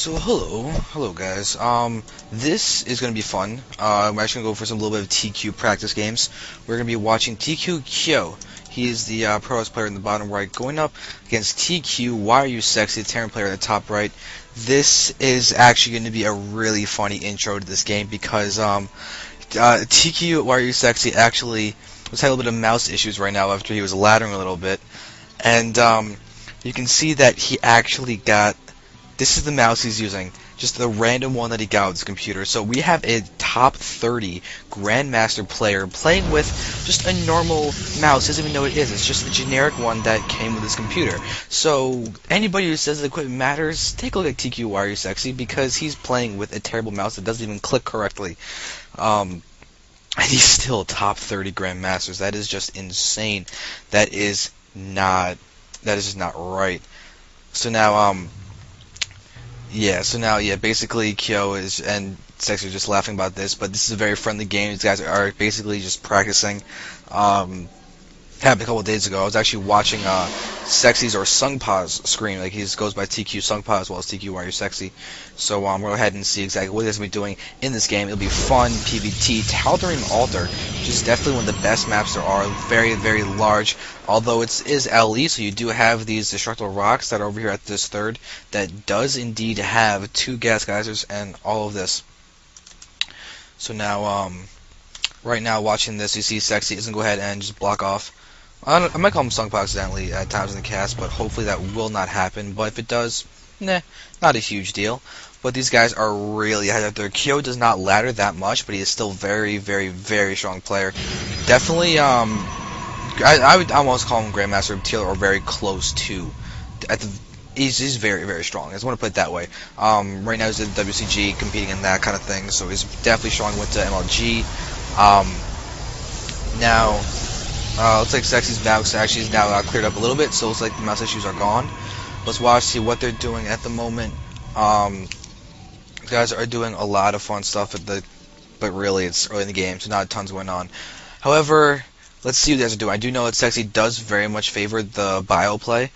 So hello guys. This is gonna be fun. We're actually gonna go for some little bit of TQ practice games. We're gonna be watching tQKyo. He is the Protoss player in the bottom right, going up against tQyUseCC, the Terran player in the top right. This is actually going to be a really funny intro to this game because tQyUseCC actually was having a little bit of mouse issues right now after he was laddering a little bit, and you can see that he actually got. This is the mouse he's using, just the random one that he got with his computer. So we have a top 30 Grandmaster player playing with just a normal mouse. Doesn't even know what it is. It's just a generic one that came with his computer. So anybody who says the equipment matters, take a look at tQyUseCC because he's playing with a terrible mouse that doesn't even click correctly. And he's still top 30 Grandmasters. That is just insane. That is just not right. So now basically Kyo and Sex are just laughing about this, but this is a very friendly game. These guys are basically just practicing. Happened a couple of days ago. I was actually watching Sexy's or Sungpa's screen. Like he goes by TQ Sungpa as well as tQyUseCC. So we'll go ahead and see exactly what he's going to be doing in this game. It'll be fun. PvT. Tal'Darim Altar, which is definitely one of the best maps there are. Very, very large. Although it is LE, so you do have these destructible rocks that are over here at this third. That does indeed have 2 gas geysers and all of this. So now, right now watching this, you see Sexy is going to go ahead and just block off. I might call him Sungpa accidentally at times in the cast, but hopefully that will not happen. But if it does, not a huge deal. But these guys are really ahead of their Kyo does not ladder that much, but he is still very, very, very strong player. Definitely, I would almost call him Grandmaster of Teal or very close to. He's very, very strong. I just want to put it that way. Right now he's in WCG competing in that kind of thing, so he's definitely strong. Went to MLG. Now. Looks like Sexy's mouse actually is now cleared up a little bit, so it looks like the mouse issues are gone. Let's watch, see what they're doing at the moment. Guys are doing a lot of fun stuff but really it's early in the game, so not tons going on. However, let's see what you guys are doing. I do know that Sexy does very much favor the bio play.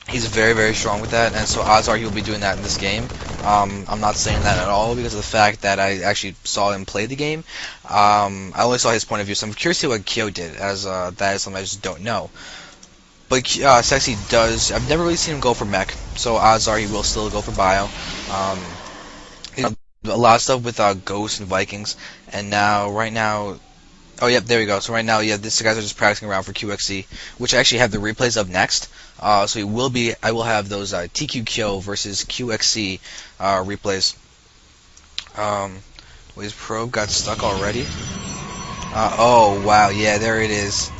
He's very, very strong with that, and so odds are he'll be doing that in this game. I'm not saying that at all because of the fact that I actually saw him play the game. I only saw his point of view, so I'm curious to see what Kyo did, as that is something I just don't know. But Sexy does. I've never really seen him go for mech, so odds are he will still go for bio. A lot of stuff with Ghosts and Vikings, and now, right now. Oh, yep, there we go. So right now, yeah, these guys are just practicing around for QXC, which I actually have the replays of next. So I will have those tQKyo versus QXC replays. His probe got stuck already. Oh, wow, yeah, there it is.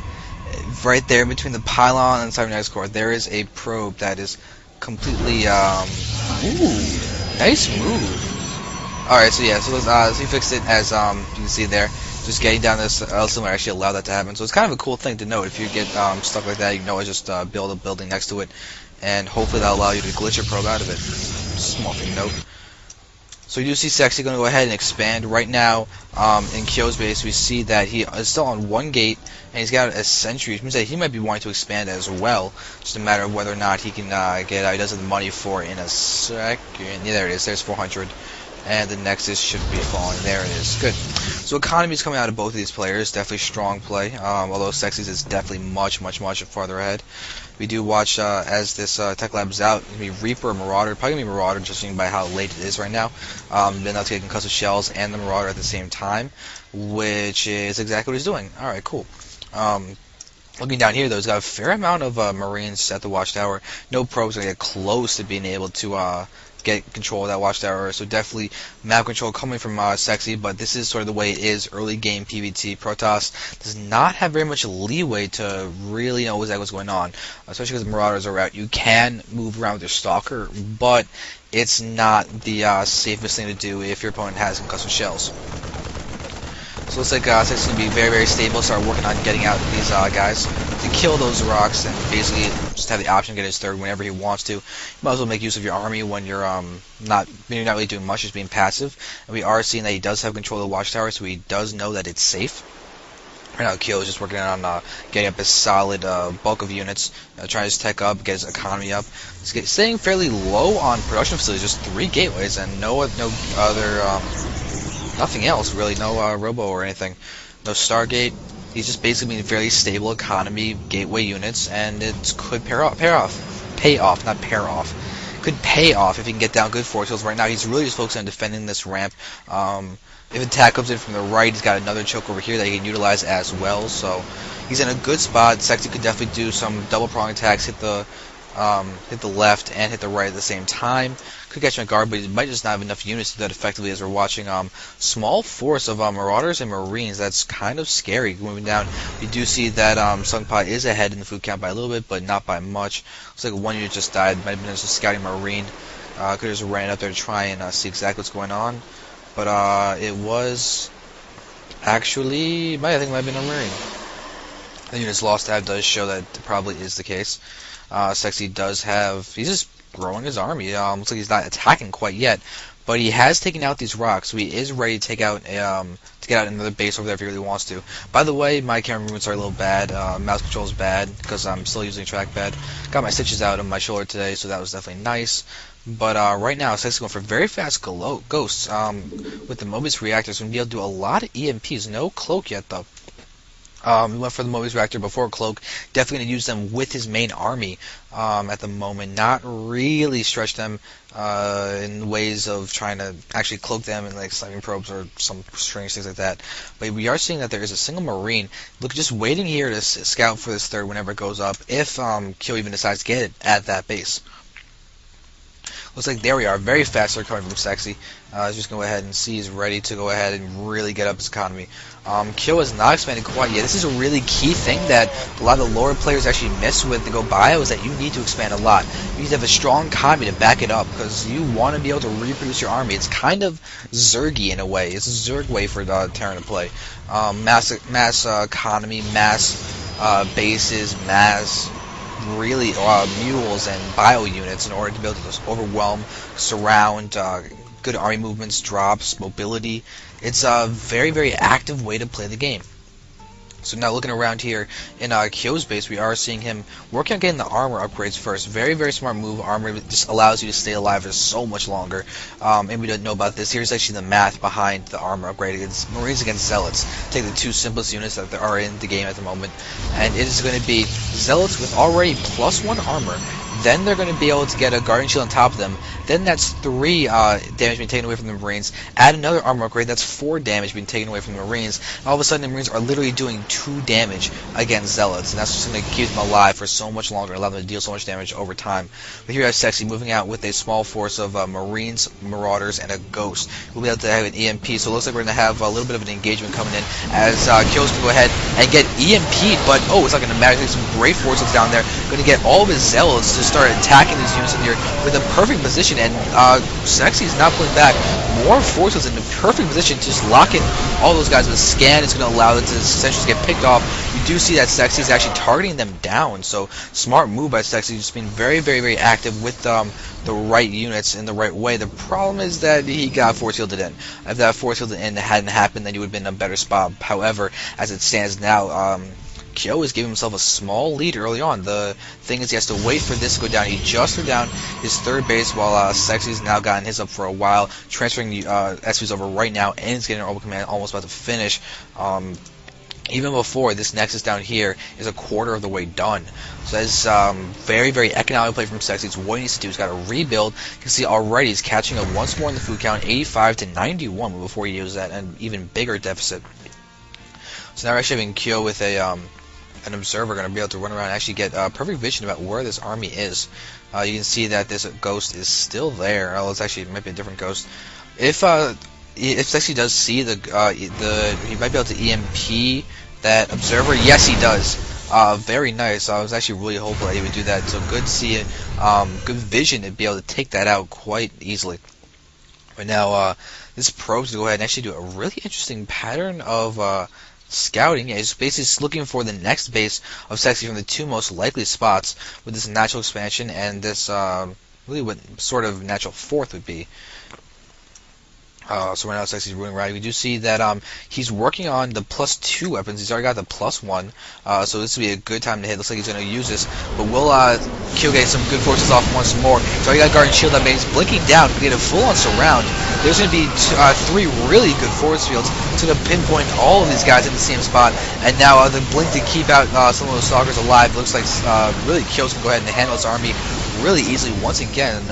Right there between the pylon and cybernetics core, there is a probe that is completely, ooh, nice move. Alright, so yeah, so he fixed it as, you can see there. Just getting down this similar actually allowed that to happen. So it's kind of a cool thing to note. If you get stuck like that, you can always just build a building next to it, and hopefully that'll allow you to glitch your probe out of it. Small thing to note. So you do see Sexy going to go ahead and expand. Right now, in Kyo's base, we see that he is still on 1 gate, and he's got a sentry, which means that he might be wanting to expand as well. Just a matter of whether or not he can get he does have the money for in a second. Yeah, there it is. There's 400. And the Nexus should be falling. There it is. Good. So economy is coming out of both of these players. Definitely strong play. Although Sexy's is definitely much farther ahead. We do watch as this Tech Lab's out. It's going to be Reaper or Marauder. Probably going to be Marauder, judging by how late it is right now. Then I'll take concussive shells and the Marauder at the same time, which is exactly what he's doing. Alright, cool. Looking down here, though, he's got a fair amount of Marines at the watchtower. No probes going to get close to being able to get control of that watchtower, so definitely map control coming from Sexy, but this is sort of the way it is early game PvT. Protoss does not have very much leeway to really know exactly what's going on, especially because the Marauders are out. You can move around with your Stalker, but it's not the safest thing to do if your opponent has some custom shells. So it looks like Sexy's going to be very, very stable, start working on getting out these guys to kill those rocks and basically just have the option to get his third whenever he wants to. You might as well make use of your army when you're not really doing much, just being passive. And we are seeing that he does have control of the watchtower, so he does know that it's safe. Right now, Kyo is just working on getting up a solid bulk of units, trying his tech up, get his economy up. He's staying fairly low on production facilities, just 3 gateways and no other, nothing else really, no robo or anything, no Stargate. He's just basically being fairly stable economy gateway units, and it could pay off, not pair off. Could pay off if he can get down good force fields. Right now, he's really just focusing on defending this ramp. If an attack comes in from the right, he's got another choke over here that he can utilize as well. So he's in a good spot. Sexy could definitely do some double prong attacks, hit the left and hit the right at the same time. Could catch my guard, but he might just not have enough units to do that effectively. As we're watching small force of Marauders and Marines, that's kind of scary. Moving down, we do see that Sungpa is ahead in the food count by a little bit, but not by much. Looks like one unit just died. Might have been just a scouting Marine. Could have just ran up there to try and see exactly what's going on. But it was actually, I think it might have been a Marine. The unit's lost tab does show that it probably is the case. Sexy does have, he's just growing his army. Looks like he's not attacking quite yet, but he has taken out these rocks, so he is ready to take out to get out another base over there if he really wants to. By the way, my camera movements are a little bad. Mouse control is bad because I'm still using trackpad. Got my stitches out on my shoulder today, so that was definitely nice. But right now, Sexy's going for very fast ghosts. With the Mobius reactors, we're going to be able to do a lot of EMPs. No cloak yet, though. We went for the Mobius reactor before cloak. Definitely going to use them with his main army at the moment. Not really stretch them in ways of trying to actually cloak them in like sniping probes or some strange things like that. But we are seeing that there is a single Marine. Look, just waiting here to scout for this third whenever it goes up. If Kyo even decides to get it at that base. Looks like there we are. Very fast start coming from Sexy. Just go ahead and see he's ready to go ahead and really get up his economy. Kyo has not expanded quite yet. This is a really key thing that a lot of the lower players actually miss with the Go Bio, is that you need to expand a lot. You need to have a strong economy to back it up, because you want to be able to reproduce your army. It's kind of Zergy in a way. It's a Zerg way for Terran to play. Mass economy, mass bases, mass really mules and bio units in order to be able to overwhelm, surround, good army movements, drops, mobility. It's a very, very active way to play the game. So now looking around here in Kyo's base, we are seeing him working on getting the armor upgrades first. Very, very smart move. Armor just allows you to stay alive for so much longer. And we don't know about this. Here's actually the math behind the armor upgrade against Marines against Zealots. Take the two simplest units that are in the game at the moment. And it is going to be Zealots with already +1 armor. Then they're going to be able to get a Guardian Shield on top of them. Then that's 3 damage being taken away from the Marines. Add another armor upgrade, that's 4 damage being taken away from the Marines. And all of a sudden the Marines are literally doing 2 damage against Zealots. And that's just going to keep them alive for so much longer, allow them to deal so much damage over time. But here you have Sexy moving out with a small force of Marines, Marauders, and a Ghost. We'll be able to have an EMP, so it looks like we're going to have a little bit of an engagement coming in as Kyo's going to go ahead and get EMP'd. But, oh, it's not going to matter. Some great forces down there. Going to get all of his Zealots to start attacking these units in here with a perfect position, and Sexy is not pulling back. More forces in the perfect position to just lock in all those guys with scan. It's going to allow them to essentially get picked off. You do see that Sexy is actually targeting them down, so smart move by Sexy, just being very, very, very active with the right units in the right way. The problem is that he got force fielded in. If that force fielded in hadn't happened, then he would have been in a better spot. However, as it stands now, Kyo is giving himself a small lead early on. The thing is, he has to wait for this to go down. He just threw down his third base, while Sexy's now gotten his up for a while, transferring the SPs over right now, and he's getting an orbital command almost about to finish. Even before, this Nexus down here is a quarter of the way done. So that's very, very economic play from Sexy. It's what he needs to do. He's got to rebuild. You can see already he's catching up once more in the food count, 85 to 91 before he uses that, an even bigger deficit. So now we're actually having Kyo with an observer going to be able to run around and actually get perfect vision about where this army is. You can see that this Ghost is still there. Oh, it's actually, it might be a different Ghost. If Sexy does see he might be able to EMP that observer. Yes, he does. Very nice. I was actually really hopeful that he would do that. So good to see it. Good vision to be able to take that out quite easily. But now this probe's to go ahead and actually do a really interesting pattern of scouting. Yeah, he's basically just looking for the next base of Sexy from the 2 most likely spots with this natural expansion and this really what sort of natural 4th would be. So right now Sexy's ruling right. We do see that he's working on the +2 weapons. He's already got the +1. So this would be a good time to hit. Looks like he's going to use this. But will Kyo get some good forces off once more? So he got Guard and Shield up, and he's blinking down to get a full-on surround. There's going to be 3 really good force fields. It's going to pinpoint all of these guys in the same spot. And now the blink to keep out some of those stalkers alive. Looks like really Kyo's going to go ahead and handle his army really easily once again.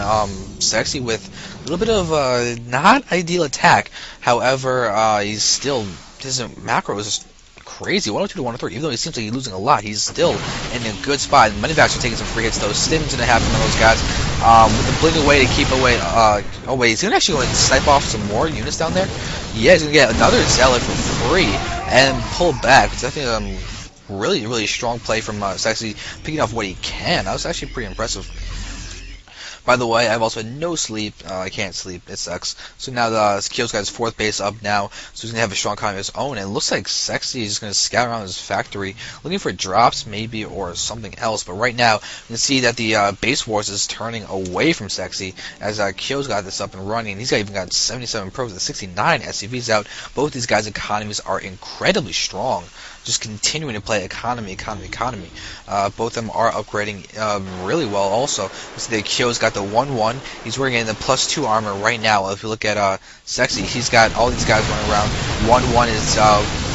Sexy with a little bit of not ideal attack. However, he's still, his macro is just crazy. 102 to 103. Even though he seems like he's losing a lot, he's still in a good spot. And Moneyvacs are taking some free hits though. Stim's gonna have some of those guys. With the blink away to keep away. Oh wait, he's gonna actually go and snipe off some more units down there. Yeah, he's gonna get another Zealot for free and pull back. It's definitely really strong play from Sexy, picking off what he can. That was actually pretty impressive. By the way, I've also had no sleep. I can't sleep. It sucks. So now Kyo's got his 4th base up now, so he's going to have a strong economy of his own. And it looks like Sexy is just going to scout around his factory, looking for drops maybe or something else. But right now, you can see that the base wars is turning away from Sexy as Kyo's got this up and running. He's even got 77 probes and 69 SCVs out. Both these guys' economies are incredibly strong. Just continuing to play economy. Both of them are upgrading really well also. You see that Kyo's got the 1-1. He's wearing in the +2 armor right now. If you look at Sexy, he's got all these guys running around. 1-1 is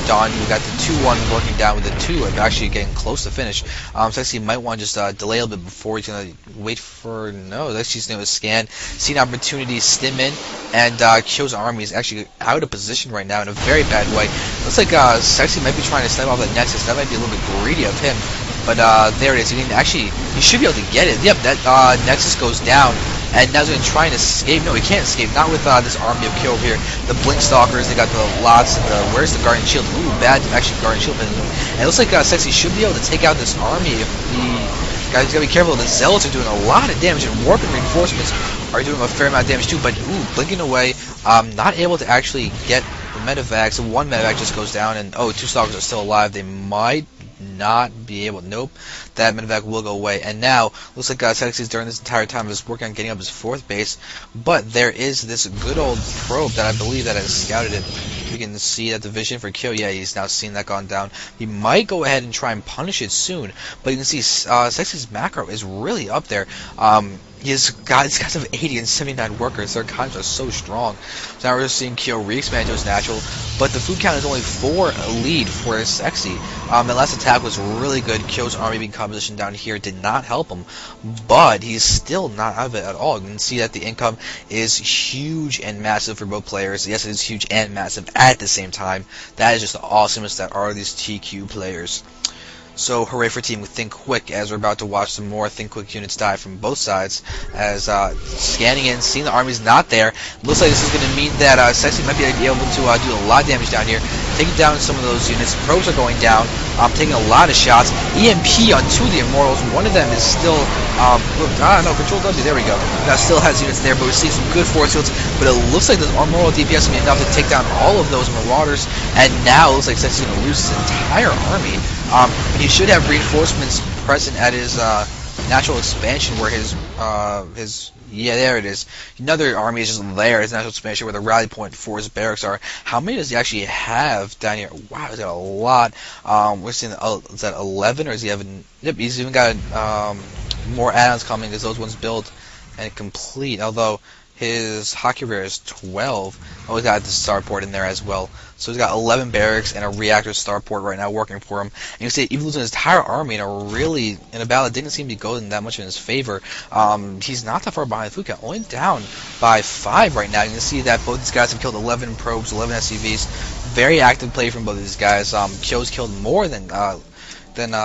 done. We got the 2-1 working down with the 2 and actually getting close to finish. Sexy might want to just delay a little bit before he's going to wait for... No, that's just going to scan. See an opportunity, stim in, and Kyo's army is actually out of position right now in a very bad way. Looks like Sexy might be trying to snipe off the Nexus. That might be a little bit greedy of him. But there it is. He should be able to get it. Yep, that Nexus goes down. And now he's going to try and escape. No, he can't escape. Not with this army of Kyo over here. The Blink Stalkers, they got the lots. Where's the Guardian Shield? Ooh, bad, actually, Guardian Shield. And it looks like Sexy should be able to take out this army if the guys got to be careful. The Zealots are doing a lot of damage, and Warping Reinforcements are doing a fair amount of damage too. But, ooh, blinking away. Not able to actually get the Medivac. So 1 Medivac just goes down, and, 2 Stalkers are still alive. They might not be able. Nope, that Medivac will go away. And now looks like Sexy's during this entire time is working on getting up his 4th base. But there is this good old probe that I believe that has scouted it. You can see that the vision for Kyo. Yeah, he's now seen that gone down. He might go ahead and try and punish it soon. But you can see Sexy's macro is really up there. He's got 80 and 79 workers. Their economies are so strong. So now we're seeing Kyo re-expand to his natural, but the food count is only 4 lead for Sexy. The last attack was really good. Kyo's army being composition down here did not help him, but he's still not out of it at all. You can see that the income is huge and massive for both players. Yes, it is huge and massive at the same time. That is just the awesomeness that are these TQ players. So hooray for Team Think Quick, as we're about to watch some more Think Quick units die from both sides. As scanning in, seeing the army's not there. Looks like this is going to mean that Sexy might be able to do a lot of damage down here. Taking down some of those units. Probes are going down. Taking a lot of shots. EMP on 2 of the Immortals. One of them is still... Control W, there we go. That still has units there, but we're seeing some good force fields. But it looks like the Immortal DPS will be enough to take down all of those Marauders. And now it looks like Sexy's going to lose his entire army. He should have reinforcements present at his natural expansion where yeah, there it is. Another army is just there, his natural expansion where the rally point for his barracks are. How many does he actually have down here? Wow, he's got a lot. We're seeing, is that 11 or is he having, yep, he's even got more add-ons coming as those ones build and complete, although his hockey rare is 12. Oh, he's got the starport in there as well. So he's got 11 barracks and a reactor starport right now working for him. And you can see even losing his entire army in a battle that didn't seem to be going that much in his favor. He's not that far behind food count, only down by 5 right now. You can see that both these guys have killed 11 probes, 11 SCVs. Very active play from both of these guys. Kyo's killed more than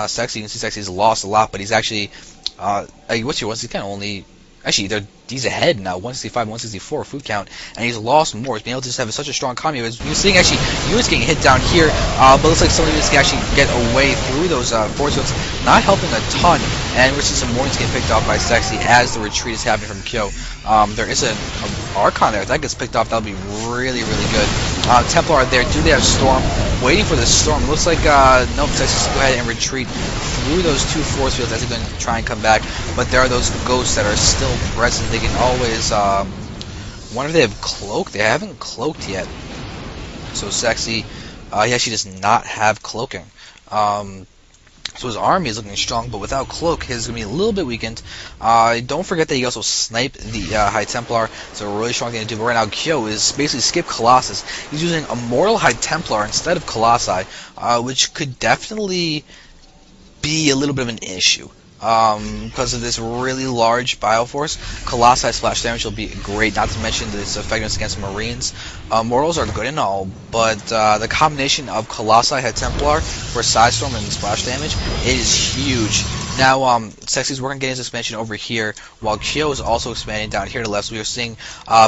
Sexy. You can see Sexy's lost a lot, but he's actually he's kind of only. Actually, he's ahead now, 165, 164 food count, and he's lost more. He's been able to just have such a strong economy. You're seeing actually units getting hit down here, but it looks like some of the units can actually get away through those force fields, not helping a ton. And we're seeing some warnings get picked off by Sexy as the retreat is happening from Kyo. There is an Archon there. If that gets picked off, that'll be really, really good. Templar are there. Do they have Storm? Waiting for the Storm. Looks like nope. Sexy's go ahead and retreat through those 2 force fields as they're going to try and come back. But there are those ghosts that are still present. They can always Wonder if they have cloak. They haven't cloaked yet. So Sexy, he actually does not have cloaking. So his army is looking strong, but without cloak, his is going to be a little bit weakened. Don't forget that he also sniped the High Templar. It's a really strong thing to do. But right now, Kyo is basically skip Colossus. He's using Immortal High Templar instead of Colossi, which could definitely be a little bit of an issue. Because of this really large bioforce, Colossi splash damage will be great, not to mention this effectiveness against Marines. Mortals are good and all, but the combination of Colossi Head Templar for Side Storm and splash damage is huge. Now, Sexy's working on getting his expansion over here, while Kyo is also expanding down here to the left, so we are seeing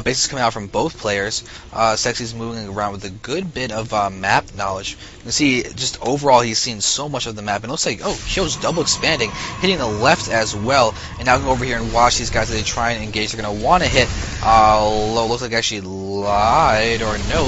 bases coming out from both players. Sexy's moving around with a good bit of map knowledge. You can see, just overall, he's seen so much of the map, and it looks like, oh, Kyo's double expanding, hitting the left as well, and now we can go over here and watch these guys as they try and engage. They're going to want to hit, looks like actually lied, or no.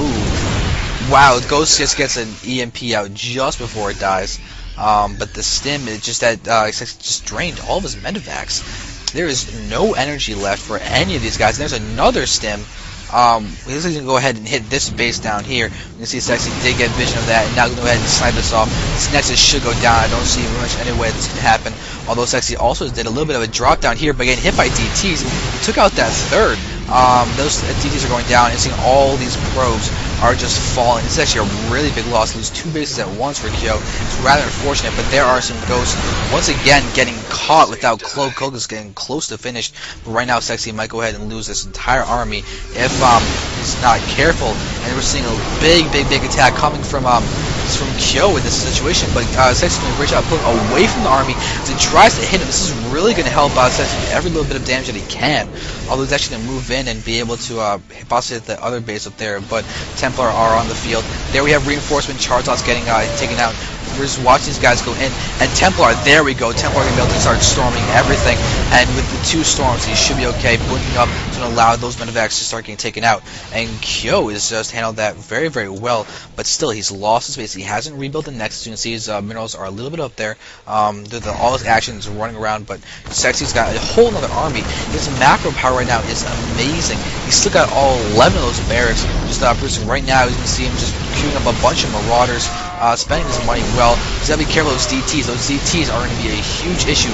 Wow, Ghost just gets an EMP out just before it dies. But the stim is just that just drained all of his medevacs. There is no energy left for any of these guys. And there's another stim. He's going to go ahead and hit this base down here. You can see Sexy did get vision of that, and now going to go ahead and snipe this off. This Nexus should go down. I don't see much any way this can happen. Although Sexy also did a little bit of a drop down here, but getting hit by DTs. He took out that third. Those DTs are going down, and seeing all these probes are just falling. This is actually a really big loss. Lose two bases at once for Kyo. It's rather unfortunate, but there are some ghosts once again getting caught without cloak. Cloak is getting close to finished, but right now Sexy might go ahead and lose this entire army if he's not careful. And we're seeing a big attack coming from Kyo in this situation, but Sexy's doing a great job pulling away from the army as he tries to hit him. This is really going to help Sexy do every little bit of damage that he can. Although he's actually going to move in and be able to possibly hit the other base up there, but Templar are on the field. There we have reinforcement. Charizard's getting taken out. We're just watching these guys go in, and Templar, there we go. Templar going to be able to start storming everything, and with the two storms, he should be okay. Blinking up to allow those medevacs to start getting taken out, and Kyo has just handled that very well, but still, he's lost his base. He hasn't rebuilt the Nexus. You can see his minerals are a little bit up there. All his actions running around, but Sexy's got a whole other army. His macro power right now is amazing. He's still got all 11 of those barracks just producing right now. You can see him just queuing up a bunch of Marauders, spending his money well. He's got to be careful of those DTs. Those DTs are going to be a huge issue.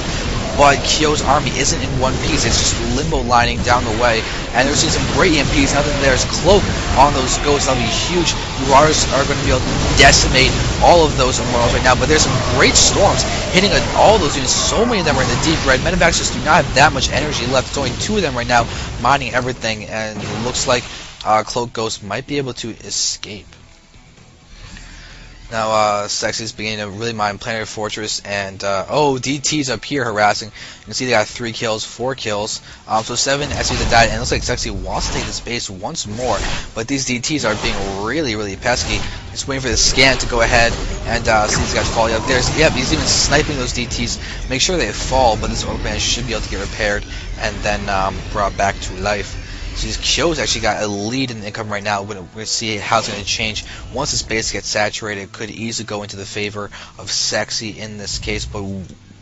But Kyo's army isn't in one piece. It's just limbo lining down the way. And they're seeing some great EMPs. Now that there's cloak on those ghosts, that'll be huge. Marauders are going to be able to decimate all of those Immortals right now. But there's some great storms hitting all those units. So many of them are in the deep red. Medevacs just do not have that much energy left. It's only two of them right now mining everything. And it looks like Cloak Ghost might be able to escape. Now, Sexy's beginning to really mine Planetary Fortress, and, DT's up here harassing. You can see they got 3 kills, 4 kills, so 7 SCVs that died, and it looks like Sexy wants to take this base once more, but these DTs are being really pesky. Just waiting for the scan to go ahead and see these guys fall. He's even sniping those DTs, make sure they fall, but this Orc Band should be able to get repaired, and then brought back to life. So Kyo's actually got a lead in the income right now. We're going to see how it's going to change. Once this base gets saturated, it could easily go into the favor of Sexy in this case. But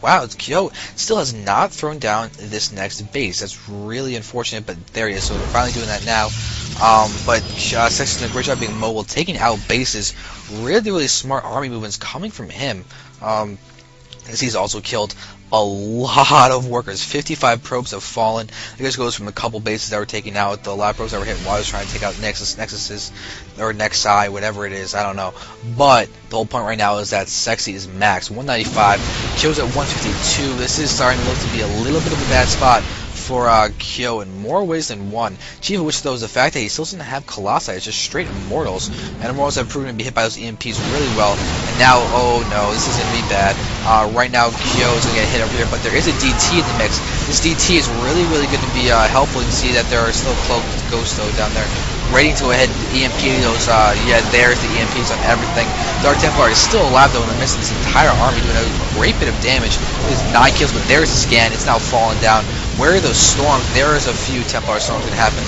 wow, Kyo still has not thrown down this next base. That's really unfortunate, but there he is. So we're finally doing that now. But Sexy's doing a great job being mobile, taking out bases. Really smart army movements coming from him. He's also killed a lot of workers. 55 probes have fallen. I guess it goes from a couple bases that were taken out, the lot of probes that were hit while I was trying to take out Nexuses, or Nexi, whatever it is, I don't know. But the whole point right now is that Sexy is max, 195, Kyo's at 152. This is starting to look to be a little bit of a bad spot for Kyo in more ways than one. Chief of which, though, is the fact that he still doesn't have Colossi. It's just straight Immortals. And Immortals have proven to be hit by those EMPs really well. And now, oh no, this is going to be bad. Right now, Kyo is going to get hit over here, but there is a DT in the mix. This DT is really going to be helpful. You can see that there are still cloaked ghosts, though, down there, waiting to go ahead and EMP those. There's the EMPs on everything. Dark Templar is still alive, though, in the midst of this entire army, doing a great bit of damage. There's 9 kills, but there's a scan. It's now falling down. Where are those storms? There is a few Templar storms going to happen,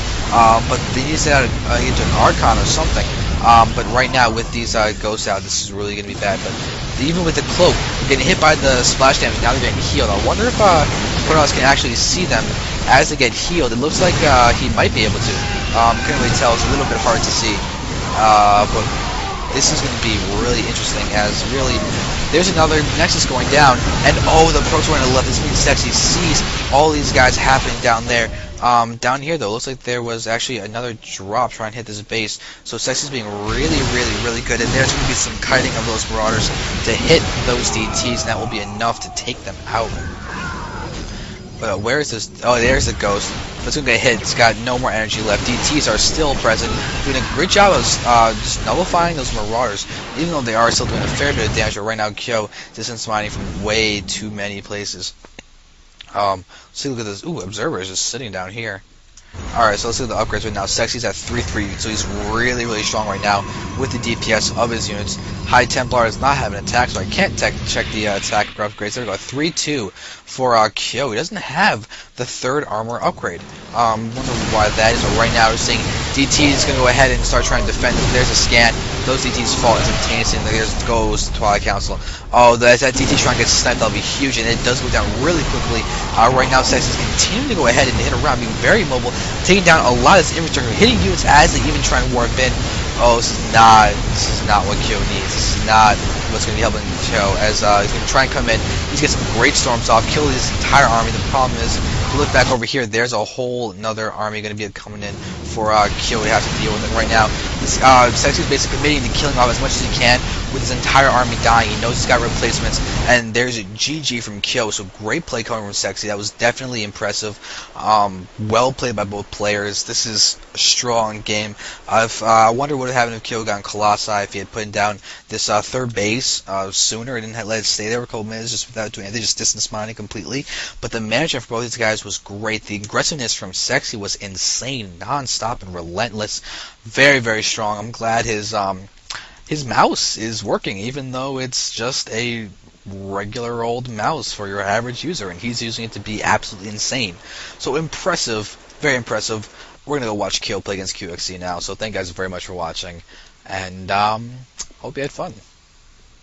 but they need to set out into an Archon or something. But right now, with these ghosts out, this is really going to be bad. But even with the cloak, getting hit by the splash damage, now they're getting healed. I wonder if Protoss can actually see them as they get healed. It looks like he might be able to. Couldn't really tell. It's a little bit hard to see. But this is going to be really interesting, as really there's another Nexus going down, and oh, the Protoss on the left. This means Sexy sees all these guys happening down there. Down here though, looks like there was actually another drop trying to hit this base. So Sexy's being really good, and there's going to be some kiting of those Marauders to hit those DTs, and that will be enough to take them out. But where is this? Oh, there's the Ghost. But it's going to get hit. It's got no more energy left. DTs are still present, doing a great job of just nullifying those Marauders, even though they are still doing a fair bit of damage. But right now, Kyo distance mining from way too many places. See, look at this. Ooh, Observer is just sitting down here. Alright, so let's look at the upgrades right now. Sexy's at 3-3, so he's really strong right now with the DPS of his units. High Templar does not have an attack, so I can't check the attack upgrades. There we go, 3-2 for Kyo. He doesn't have the third armor upgrade. Wonder why that is, but right now we're seeing DT is going to go ahead and start trying to defend. There's a scan. Those DTs fall instantaneously, and there goes Twilight Council. Oh, that DT trying to get sniped, that'll be huge, and it does go down really quickly. Right now, Sexy's continuing to go ahead and hit around, being very mobile, taking down a lot of this infantry, hitting units as they even try and warp in. Oh, this is not what Kyo needs. This is not what's going to be helping Kyo, as he's going to try and come in. He's going to get some great storms off, kill this entire army. The problem is, if you look back over here, there's a whole another army going to be coming in for Kyo to have to deal with. And right now, Sexy's basically committing to killing off as much as he can with his entire army dying. He knows he's got replacements, and there's a GG from Kyo. So great play coming from Sexy. That was definitely impressive. Well played by both players. This is a strong game. I wonder what would have happened if Kyo got on Colossi if he had put down this third base sooner and didn't let it stay there for a couple minutes just without doing anything, just distance mining completely. But the management for both these guys was great. The aggressiveness from Sexy was insane, non-stop and relentless. Very strong. I'm glad his mouse is working, even though it's just a regular old mouse for your average user, and he's using it to be absolutely insane. So impressive, very impressive. We're gonna go watch Kyo play against QXC now. So thank you guys very much for watching, and hope you had fun.